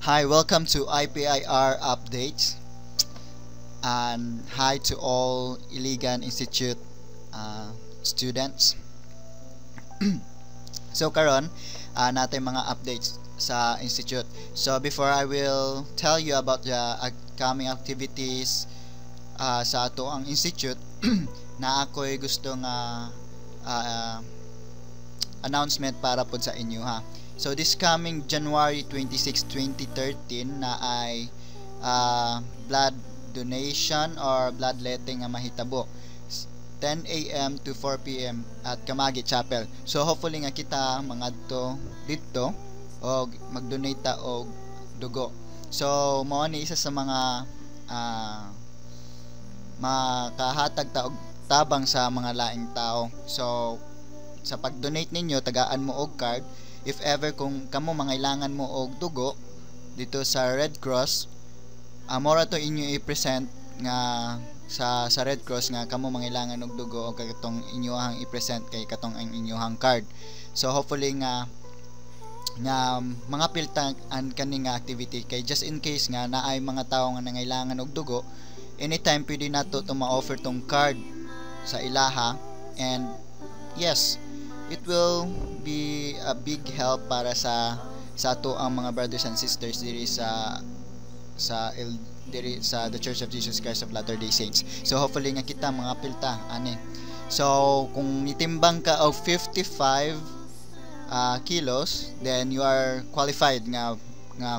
Hi, welcome to IPIR updates, and hi to all Iligan Institute students. So karon natin mga updates sa institute. So before I will tell you about the upcoming activities sa ato ang institute, na ako'y gusto nga announcement para pod sa inyo ha. So this coming January 26, 2013 na ay blood donation or bloodletting nga mahitabo 10 a.m. to 4 p.m. at Kamagi Chapel. So hopefully nga kita mangadto dito o mag-donate ta og dugo. So mao ni isa sa mga makahatag ta og tabang sa mga laing tao. So sa pag-donate ninyo, tagaan mo og card. If ever kung kamo mangailangan mo og dugo dito sa Red Cross, mora to inyo i-present nga sa Red Cross nga kamo mangailangan og dugo o katong inyohang i-present kay katong ang inyohang card. So hopefully nga mga piltan an kani nga activity kay just in case nga naay mga tawo nga nangailangan og dugo, anytime pwede nato to ma-offer tong card sa ilaha, and yes, it will be a big help para sa ato ang mga brothers and sisters diri sa The Church of Jesus Christ of Latter-day Saints. So hopefully nga kita mga pilta ani. So kung nitimbang ka og 55 kilos, then you are qualified nga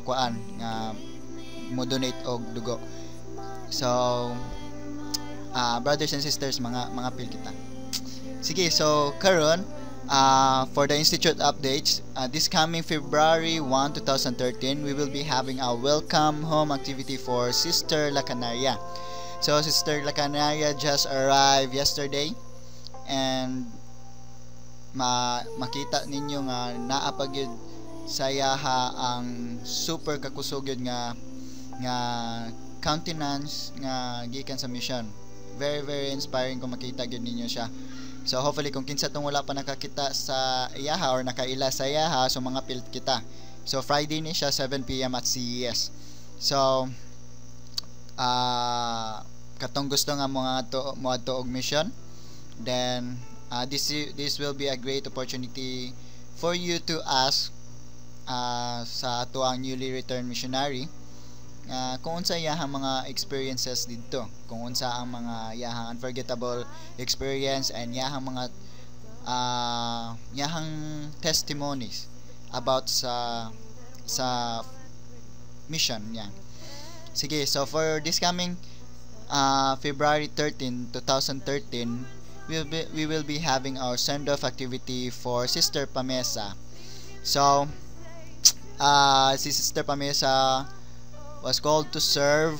kuan nga mo donate og dugo. So brothers and sisters, mga pil kita. Sige, so karon for the institute updates, this coming February 1, 2013, we will be having a welcome home activity for Sister La Canaria. So Sister La Canaria just arrived yesterday, and makita ninyo nga naapagyud sayaha ang super kakusogod nga countenance nga gikan sa mission. Very inspiring kung makita gyud ninyo siya. So hopefully kung kinsa tong wala pa nakakita sa iyaha or nakaila sa iyaha, so mga pilt kita. So Friday ni siya 7 p.m. at CES. So katong gusto nga mo adto og mission, then this will be a great opportunity for you to ask sa ato ang newly returned missionary kung unsa iyahang mga experiences dito, kung unsa ang mga iyahang unforgettable experience and iyahang mga iyahang testimonies about sa mission niya. Sige, so for this coming February 13, 2013, we will be having our send-off activity for Sister Pamesa. So si Sister Pamesa was called to serve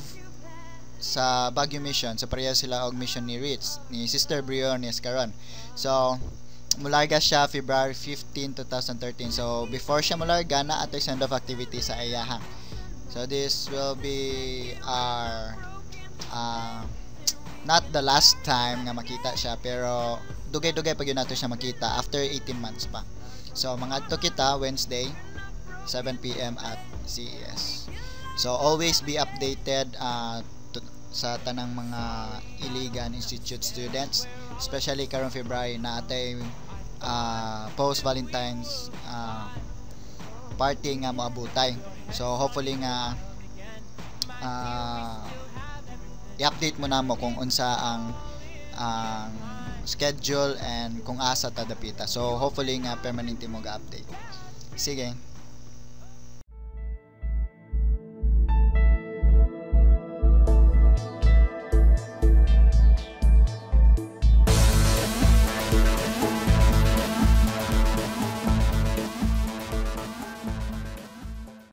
sa Baguio Mission. So pareha sila og mission ni Ritz, ni Sister Briones karon. So mularga siya February 15, 2013. So before siya mularga, na atay send off activity sa iyaha. So this will be our not the last time nga makita siya, pero dugay-dugay pag yun nato siya makita after 18 months pa. So mga adto kita Wednesday 7 p.m. at CES. So always be updated sa tanang mga Iligan Institute students, especially karong February na atay post Valentine's party nga moabutay. So hopefully nga i-update mo namo kung unsa ang schedule and kung asa ta dapita. So hopefully nga permanente mo ga-update. Sige.